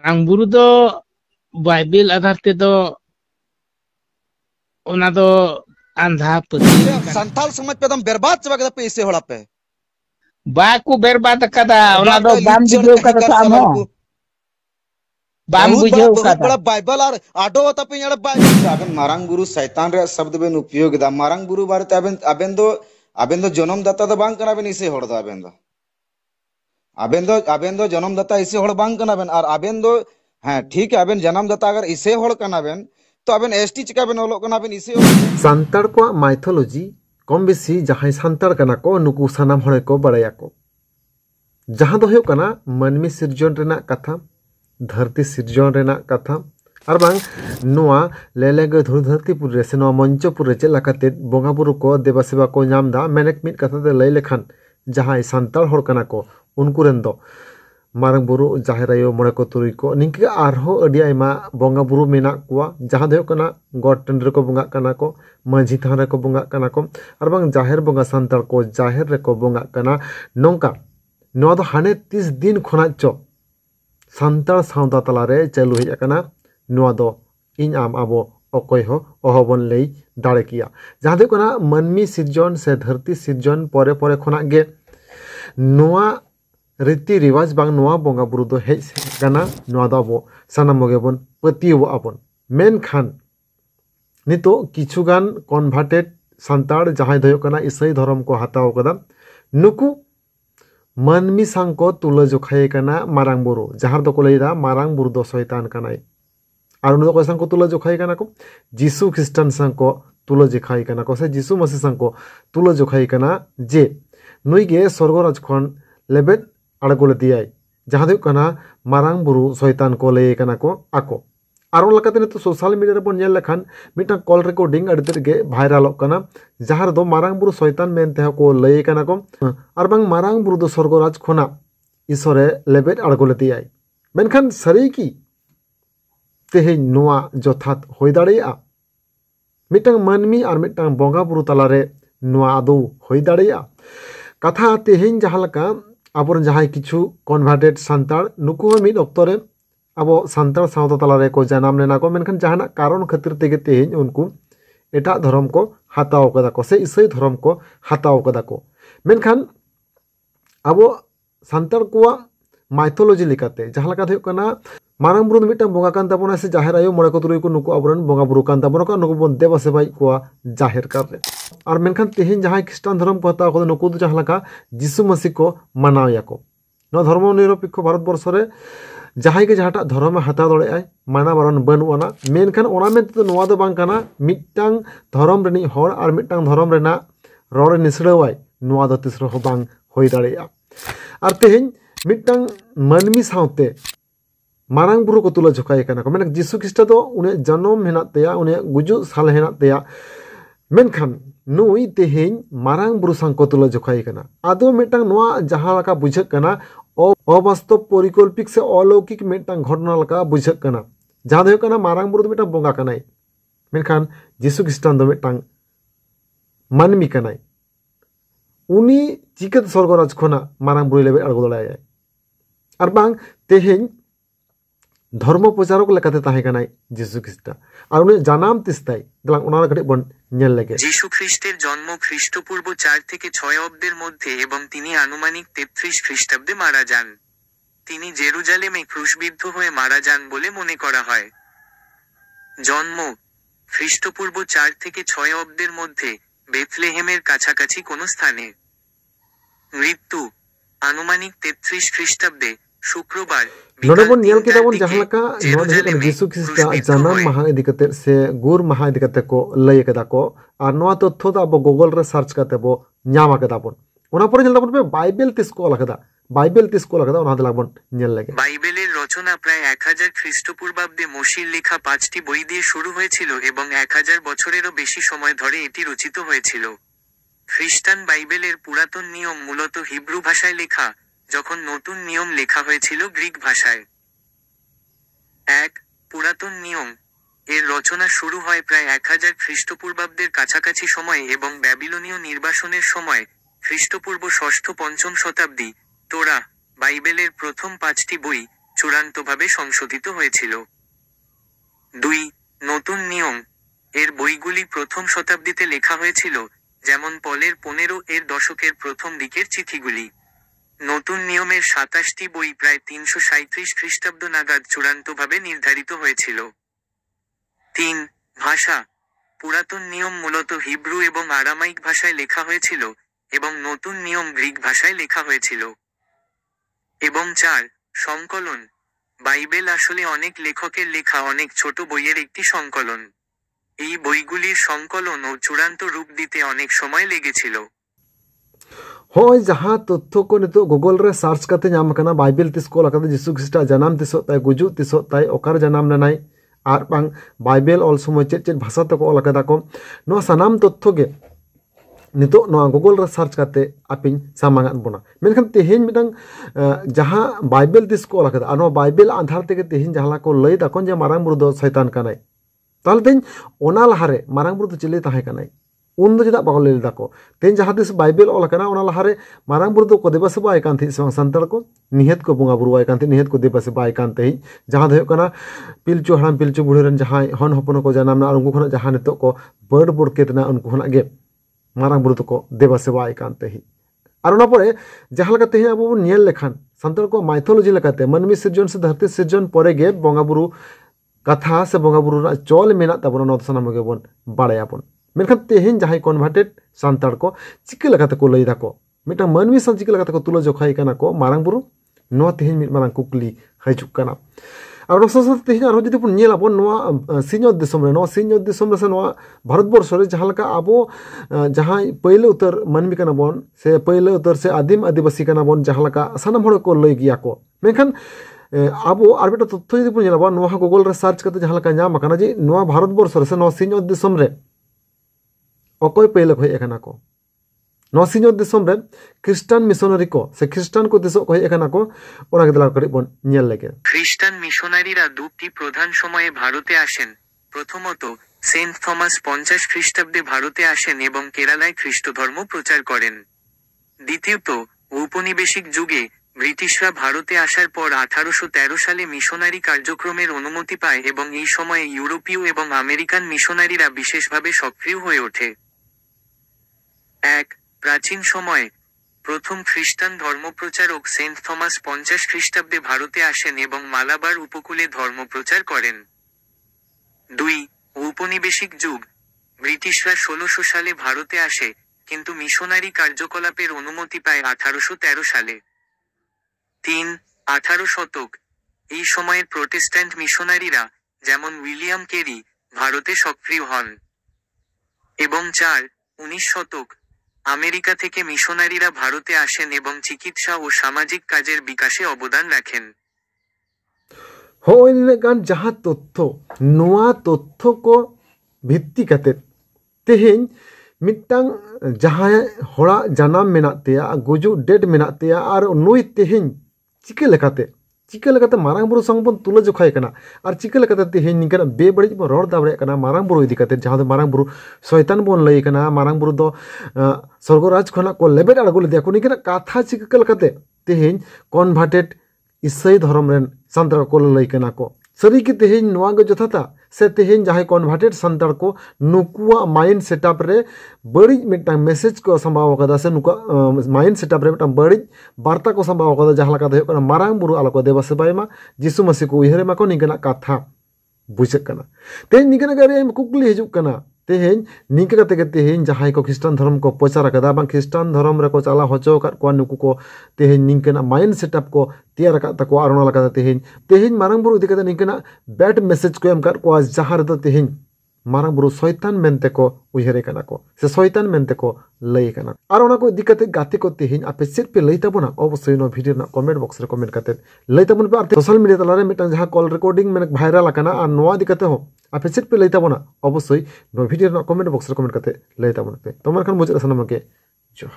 ᱢᱟᱨᱟᱝ ᱵᱩᱨᱩ ᱫᱚ ᱵᱟᱭᱵᱮᱞ ᱟᱫᱷᱟᱨ ᱛᱮᱫᱚ ᱚᱱᱟ ᱫᱚ ᱟᱸᱫᱷᱟ ᱯᱟᱹᱛᱭᱟᱹᱣ ᱠᱟᱱᱟ। संथाल समाज पे एकदम बर्बाद चबा के पे इसे होला पे ᱵᱟᱠᱚ ᱵᱮᱨᱵᱟᱫ ᱟᱠᱟᱫᱟ ᱚᱱᱟ बर्बाद ᱫᱚ का ᱵᱟᱢ लिपचर ᱵᱩᱡᱷᱟᱹᱣ कहीं ᱠᱟᱫᱟ कर ᱛᱚ साला ᱟᱢᱦᱚᱸ को ᱵᱟᱢ बुझाᱹᱣ बहुत ᱠᱟᱫᱟ। बड़ा बाइबल और आडो तपे यड़ बाइबल अबेन मारंग गुरु शैतान रे शब्द बेन उपयोग दा मारंग गुरु बारे ते अबेन दो जन्म दाता दो बांग कना बेन इसे होड़ दो अबेन दो जन्म दाता इसे होड़ बांग कना बेन और अबेन दो हाँ ठीक है अबेन जन्म दाता अगर इसे होड़ कना बेन तो अबेन एसटी चिका बेन ओलो कना बेन इसे सान्ताड़ को माइथोलॉजी कम बेसी जहां सान्ताड़ कना को नुकु सानाम हड़े को बड़ाया को जहां दो हुयो कना मानवी सिरजन रेना कथा धरती सिरजन रेना कथा और बांग नोआ लेलेगे धरती पुरे से नोआ मंचपुरे चे लकाते बोंगा बुरु को देवा सेवा को नाम दा मेनेक मिट कथा दे लई लेखान जहां सान्ताड़ हड़ कना को उनको रेन दो मारंग बुरु जाहेर आयो मोड़े को तुरुई को निंके आरहो अडी आयमा बोंगा बुरु मेना कुआ जहां दो कना गॉड टंडर को बोंगा कना को माझी थान रे को बोंगा कना को और बांग जाहेर बोंगा सान्ताड़ को जाहेर रे को बोंगा कना नोंका नोआ दो हाने 30 दिन खोना चो सान्ताड़ सावता तलारे चालू हेज अकना नोआ दो इन आम आबो अकय हो अहबन लई दाड़े किया जहां दो कना मानवी सिरजन से धरती सिरजन परे परे खोना गे नोआ रीति रिवाज बांग नोआ बोंगा बुरु दो हेज गाना नोआ दो आबो सानाम गेबन पतियो आबन मेन खान नितो किछुगान कन्भार्टेड सान्ताड़ जहां दो कना ईसाई धर्म को हताव कदा नुकु मानवी सांको तुला जोखाये कना मारांग बुरु जहां दो को लैदा मारांग बुरु दो शैतान कनाय और उन दो को सांको तुला जोखाये कना को जीसु ख्रिस्टान सांको तुला जोखाये कना को से जीसु मसीह सांको तुला जोखाये कना जे नुई गे स्वर्गराज खन लेबेट आड़गोले दियाय जहां दो कना मारांग बुरु शैतान को लय कना को आको आरो लकाते ने तो सोशल मीडिया रे बन नेल लेखान मिटा कॉल रिकॉर्डिंग अड़ी तेगे भाइरल कना जहां दो मारांग बुरु शैतान मेन ते को लय कना को और बांग मारांग बुरु दो स्वर्गराज खना ईश्वरे लेबेट आड़गोले दियाय मेनखान सरी की तेहे नोआ जथात होय दाड़ेया मिटांग मानमी और मिटांग बोंगा बुरु तलारे नोआ आदौ होय दाड़ेया कथा तेहेन जहां लका आबोरन जहां किछु कन्भार्टेड सान्ताड़ नुकु मिद अक्तरे अब सान्ताड़ सावता तलारे को जनाम लेना को मेनखान जहाना कारण खातिर तेगे तेहेन उनको एटा धर्म को हताव कदा को से ईसाई धर्म को हताव कदा को मेनखान अब सान्ताड़ को माइथोलॉजी लेकाते जहां लका थयो कना मारांग बुरु मिटांग बोंगा कान ताबोना से जाहेर आयो मोड़े को तुरुई को नुकु आबोरन बोंगा बुरु कान ताबोना को नुकु बन देवा सेबाई को जाहेर कर और मेनखान तेहेन जहां ख्रिस्टान धर्म को हताव को नुकु जहां लका जीसु मसीह को मानाव याको न धर्म निरपेक्ष भारत वर्ष रे जहां के जहाटा धर्म हताव दड़े आय माना बारन बनुआना मेनखान ओना में तो नोआ दो बांग काना मिटांग धर्म रेनी हर और मिटांग धर्म रेना रड़ निसड़ावाय नोआ दो तिसरो हो बांग होय दाड़ेया और तेहेन मिटांग मानमी सावते मारांग बुरु को तुला जोखाये कना को मेन जीसु ख्रिस्ट दो उने जन्म हेना तेया उने गुजु साल हेना तेया मेनखान नुई तेहेन मारांग बुरु सांग को तुला जोखाये कना आदो मिटांग नोआ जहां लका बुझक कना अवास्तव परिकल्पित से अलौकिक मिटांग घटना लका बुझक कना जहां दो कना मारांग बुरु मिटांग बोंगा कनाय मेनखान जीसु ख्रिस्टान दो मिटांग मानमी कनाय उनी चिकत स्वर्गराज खना मारांग बुरु लेबे आड़गो दड़ाय और बांग तेहेन धर्म प्रचारक लेकाते ताहे कनाय जीसु ख्रिस्ट और उनी जानाम तिस्ताय दलांग ओना कटे बन नेल लेगे যীশু খ্রিস্টের জন্ম খ্রিস্টপূর্ব 4 থেকে 6 অব্দের মধ্যে এবং তিনি আনুমানিক 33 খ্রিস্টাব্দে মারা যান। তিনি জেরুজালেমে ক্রুশবিদ্ধ হয়ে মারা যান বলে মনে করা হয়। জন্ম খ্রিস্টপূর্ব 4 থেকে 6 অব্দের মধ্যে বেথলেহেমের কাছাকাছি কোনো স্থানে। মৃত্যু আনুমানিক 33 খ্রিস্টাব্দে শুক্রবার नोडबन नेल केदाबन जहालका नोडे जीसु ख्रिस्ट जन्म महा इदिकते से गुर महा इदिकते को लय केदा को और नोआ तथ्य दा बो गूगल रे सर्च करते बो न्यामा केदाबन ओना परे नेल दाबन पे बाइबल तिसको लखदा बाइबल तिसको लखदा ओना दलाबन नेल लगे বাইবেলের রচনা প্রায় 1000 খ্রিস্টপূর্বাব্দে মোশির লেখা 5টি বই দিয়ে শুরু হয়েছিল এবং 1000 বছরেরও বেশি সময় ধরে এটি রচিত হয়েছিল। খ্রিস্টান বাইবেলের পুরাতন নিয়ম মূলত হিব্রু ভাষায় লেখা যখন নতুন নিয়ম লেখা হয়েছিল গ্রিক ভাষায়। 1 পুরাতন নিয়ম এর রচনা শুরু হয় প্রায় 1000 খ্রিস্টপূর্বাব্দের কাছাকাছি সময়ে এবং ব্যাবিলনীয় নির্বাসনের সময় খ্রিস্টপূর্ব 6ষ্ঠ-5ম শতাব্দী। তোরা বাইবেলের প্রথম 5টি বই চূড়ান্তভাবে সংশোধিত হয়েছিল। 2. নতুন নিয়ম। এর বইগুলি প্রথম শতাব্দীতে লেখা হয়েছিল, যেমন পলের 15 দশকের প্রথম দিকের চিঠিগুলি। নতুন নিয়মের 27টি বই প্রায় 337 খ্রিস্টাব্দ নাগাদ চূড়ান্তভাবে নির্ধারিত হয়েছিল। 3. ভাষা। পুরাতন নিয়ম মূলত হিব্রু এবং আরামাইক ভাষায় লেখা হয়েছিল, এবং নতুন নিয়ম গ্রিক ভাষায় লেখা হয়েছিল। এবং 4. সংকলন। বাইবেল আসলে অনেক লেখকের লেখা অনেক ছোট বইয়ের একটি সংকলন। এই বইগুলির সংকলন ও চূড়ান্ত রূপ দিতে অনেক সময় লেগেছিল। হয় যাহা তথ্য को नितो गूगल रे सर्च करते नाम करना बाइबल तिस को लगा जिसु ख्रिस्ट जन्म तिसो ताई गुजु तिसो ताई ओकार जन्म नाई आर बांग बाइबल ऑल समय चेत चेत भाषा तक लगा को नो सनाम तथ्य गे नितो नो गूगल रे सर्च करते आपिन सामांगान बना मेनखान तेहिन मिदंग जहां बाइबल तिस को लगा आनो बाइबल आधार ते तेहिन जहां को लई दा कोन जे मारांग बुरु दो शैतान कानाई ताल तेन ओना लहारे मारांग बुरु चिले ताहे कानाई उन दो चेदा बाको लई दाको तेन जहां तिस बाइबल ऑल कना ओना लहारे मारांग बुरु दो को देबस बाय कांथि संताल को निहत को बुंगा बुरु बाय कांथि निहत को देबस बाय कांथि जहां दो कना पिलचु हराम पिलचु बुढ़ेरन जहां हन हपन को जनामना और उनको खना जहां नितो को बड़ बड़ केतना उनको खना गे मारांग बुरु को देबस बाय कांथि और ओना परे जहां लगा तेहि अब नियल लेखान संताल को माइथोलॉजी लगाते मनमी सृजन से धरती सृजन परे गे बोंगा बुरु कथा से बोंगा बुरु चल मेना तबना नोत सनाम गे बोन बाड़ायाबन मेनखान तेहिन जहां कन्भार्टेड सान्ताड़ को चिका लगाते को लई दाको मिटा मनमी सान चिका लगाते को तुलो जोखाई काना को मारांग बुरु नो तेहिन मिट मारांग कुकली हाइजुक काना और सस तेहिन आरो जदि पुन नेलाबो नोआ सिन्योत दिसम रे नो सिन्योत दिसम रे से नोआ भारतवर्ष रे जहां लका आबो जहां पहिले उतर मनमी काना बोन से पहिले उतर से आदिम आदिवासी काना बोन जहां लका सानाम हड़ को लई गिया को मेनखान आबो आर बेटा तथ्य जदि पुन नेलाबो नोआ गूगल रे सर्च करते जहां लका नाम काना जे नोआ भारतवर्ष रे से नो सिन्योत दिसम रे अकोय पहले को हेकना को नसिनो दिसम रे ख्रिस्टान मिशनरी को से ख्रिस्टान को दिसो को हेकना को ओना गदला करि बन नियल लेके খ্রিস্টান মিশনারিরা দুটি প্রধান সময়ে ভারতে আসেন। প্রথমত সেন্ট থমাস 50 খ্রিস্টাব্দে ভারতে আসেন এবং কেরালায় খ্রিস্ট ধর্ম প্রচার করেন। দ্বিতীয়ত ঔপনিবেশিক যুগে ব্রিটিশরা ভারতে আসার পর 1813 সালে মিশনারি কার্যক্রমের অনুমতি পায় এবং এই সময়ে ইউরোপীয় এবং আমেরিকান মিশনারিরা বিশেষভাবে সক্রিয় হয়ে ওঠে। 1. প্রাচীন সময়ে প্রথম খ্রিস্টান ধর্মপ্রচারক সেন্ট থমাস 50 খ্রিস্টাব্দে ভারতে আসেন এবং মালাবার উপকূলে ধর্মপ্রচার করেন। 2. ঔপনিবেশিক যুগ। ব্রিটিশরা 1600 সালে ভারতে আসে, কিন্তু মিশনারি কার্যকলাপের অনুমতি পায় 1813 সালে। 3. 18 শতক। এই সময়ের প্রোটেস্ট্যান্ট মিশনারিরা, যেমন উইলিয়াম কেরি, ভারতে সক্রিয় হন। এবং 4. 19 শতক। আমেরিকা থেকে মিশনারিরা ভারতে আসেন এবং চিকিৎসা ও সামাজিক কাজের বিকাশে অবদান রাখেন। होइले गान जहां तथ्य नोआ तथ्य को भित्ति कते तेहेन मिट्टांग जहां होड़ा जनाम मेनातेया गुजु डेट मेनातेया और नुई तेहेन चिके लेकाते मारांग बुरु संग बन तुला जोखाय कना और चिके लेकाते तेहेन निकना बेबड़ी बन रोड दाबरे कना मारांग बुरु इदि कते जहां मारांग बुरु शैतान बन लई कना मारांग बुरु दो स्वर्गराज खना को लेबेट अड़गुल देखो निकना कथा चिके लेकाते तेहेन कन्भार्टेड ईसाई धर्म रेन सान्ताड़ को लई कना को सरी के तेहेन नोआ गे जथाता से तेहेन जहां कन्भार्टेड सान्ताड़ को नुकुआ माइंड सेटअप रे बड़ी मिटांग मेसेज को संभाव कदा से नुका माइंड सेटअप रे मिटांग बड़ी वार्ता को संभाव कदा जहां लका दे मारांग बुरु आलो को देबा सेबायमा जिसु मसीह को उयहरे मा को निकना कथा बुझे कना तेहेन निकना गारे कुकली हिजुक कना तेहेन निके कते के तेहेन जहां को ख्रिस्टान धर्म को प्रचार कदा बांग ख्रिस्टान धर्म रे को चला होचो का को नुकु को तेहेन निकना माइंड सेटअप को तैयार का तको आरोना लगा तेहेन मारांग बुरु इदि कते निकना बैड मैसेज को एम कर को जहां रे तेहेन मारांग बुरु शैतान मेनते को उयहरे कना को से शैतान मेनते को लई कना आरोना को इदि कते गाते को तेहेन आपे सेट पे लई तबना अवश्य नो वीडियो ना कमेंट बॉक्स रे कमेंट कते लई तबन पे सोशल मीडिया तला रे मिटांग जहां कॉल रिकॉर्डिंग में वायरल कना और नोआ इदि कते हो आपे सेट पे लई तबना अवश्य नो वीडियो ना कमेंट बॉक्स रे कमेंट कते लई तबन पे तोमर खान मुझे सनम के जो